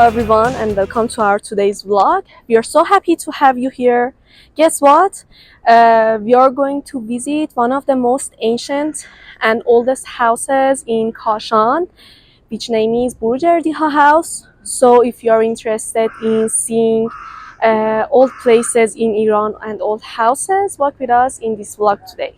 everyone, and welcome to our today's vlog. We are so happy to have you here. Guess what? We are going to visit one of the most ancient and oldest houses in Kashan, which name is Boroujerdi-ha House. So if you are interested in seeing old places in Iran and old houses, walk with us in this vlog today.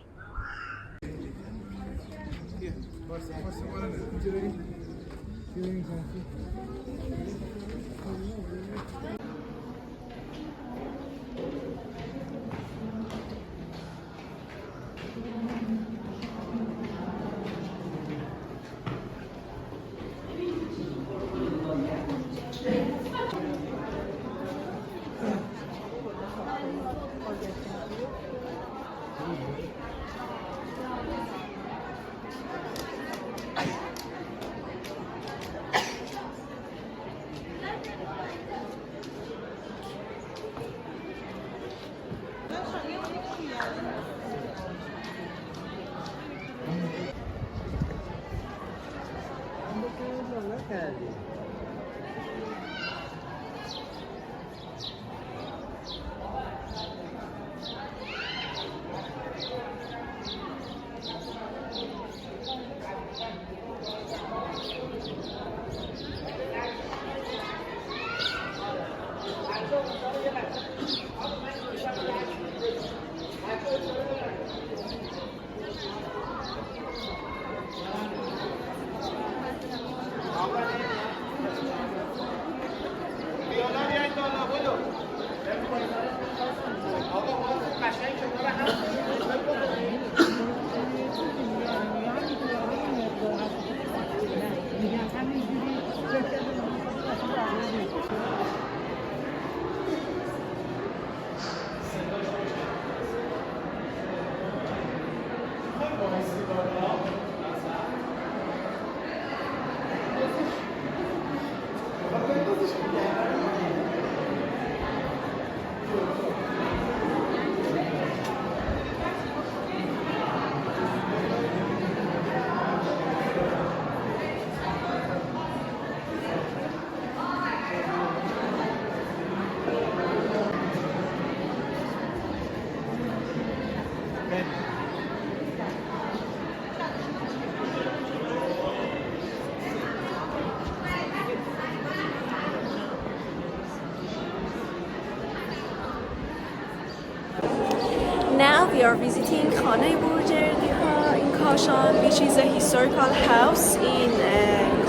Now we are visiting Khane Boroujerdi-ha in Kashan, which is a historical house in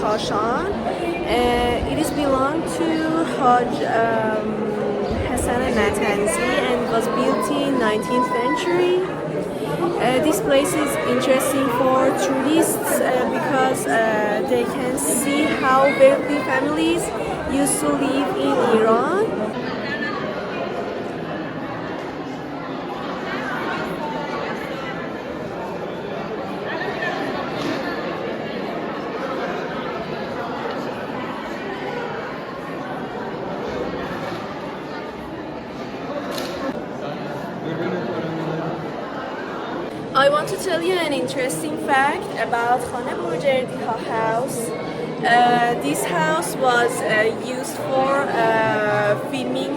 Kashan. It is belong to Haj Kashan Natanzi and was built in 19th century. This place is interesting for tourists because they can see how wealthy families used to live in Iran. I want to tell you an interesting fact about Khane Boroujerdi-ha House. This house was used for filming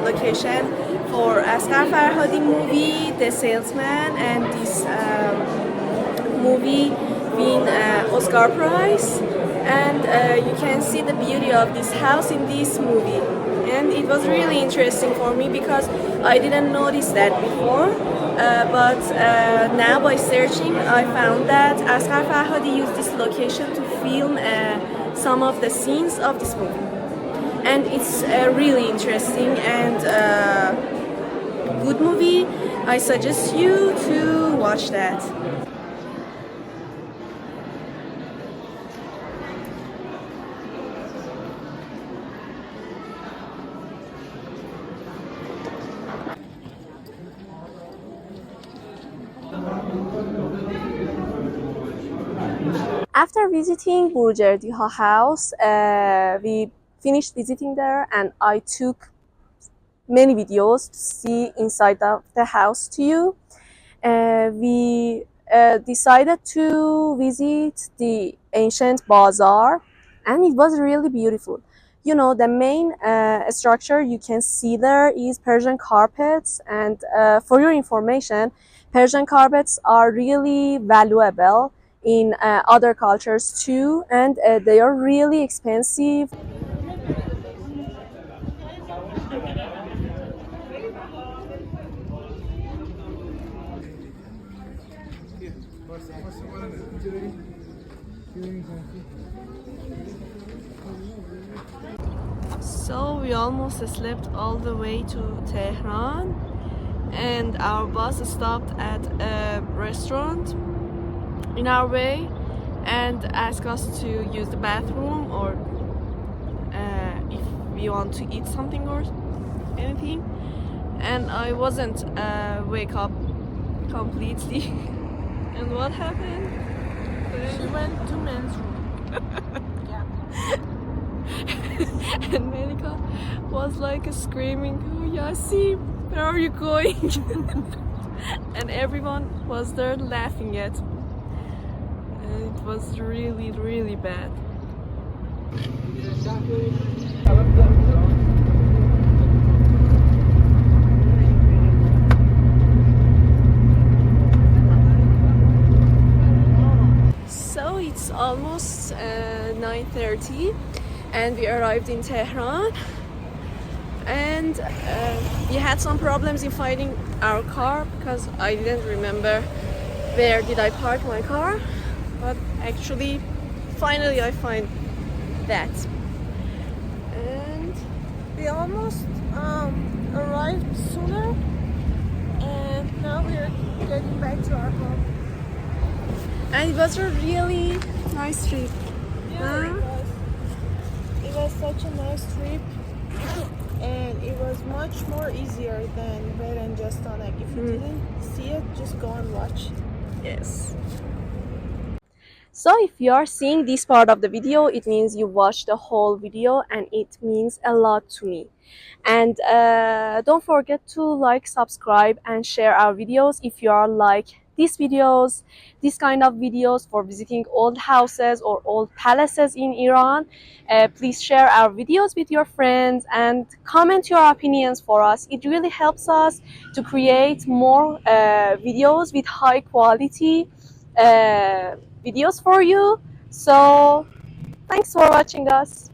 location for Asghar Farhadi movie, The Salesman, and this movie win Oscar Prize. And you can see the beauty of this house in this movie. And it was really interesting for me because I didn't notice that before. But now by searching, I found that Asghar Farhadi used this location to film some of the scenes of this movie. And it's really interesting and good movie. I suggest you to watch that. After visiting Boroujerdi-ha House, we finished visiting there and I took many videos to see inside of the house to you. We decided to visit the ancient bazaar and it was really beautiful. You know, the main structure you can see there is Persian carpets, and for your information, Persian carpets are really valuable in other cultures too, and they are really expensive. So we almost slept all the way to Tehran, and our bus stopped at a restaurant in our way and asked us to use the bathroom, or if we want to eat something or anything. And I wasn't wake up completely. And what happened? She went to men's room. And Melika was like screaming, "Oh, Yasi, where are you going?" And everyone was there laughing at. And it was really, really bad. So it's almost 9:30, and we arrived in Tehran. And we had some problems in finding our car because I didn't remember where did I park my car. But actually, finally I find that. And We almost arrived sooner, and now we're getting back to our home. and it was a really nice trip. Yeah, it was such a nice trip, and it was much more easier than Red and Jastanek. If you didn't see it, just go and watch. Yes. So if you are seeing this part of the video, it means you watched the whole video, and it means a lot to me. And don't forget to like, subscribe, and share our videos if you are like these videos, this kind of videos for visiting old houses or old palaces in Iran. Please share our videos with your friends and comment your opinions for us. It really helps us to create more videos with high quality videos for you. So thanks for watching us.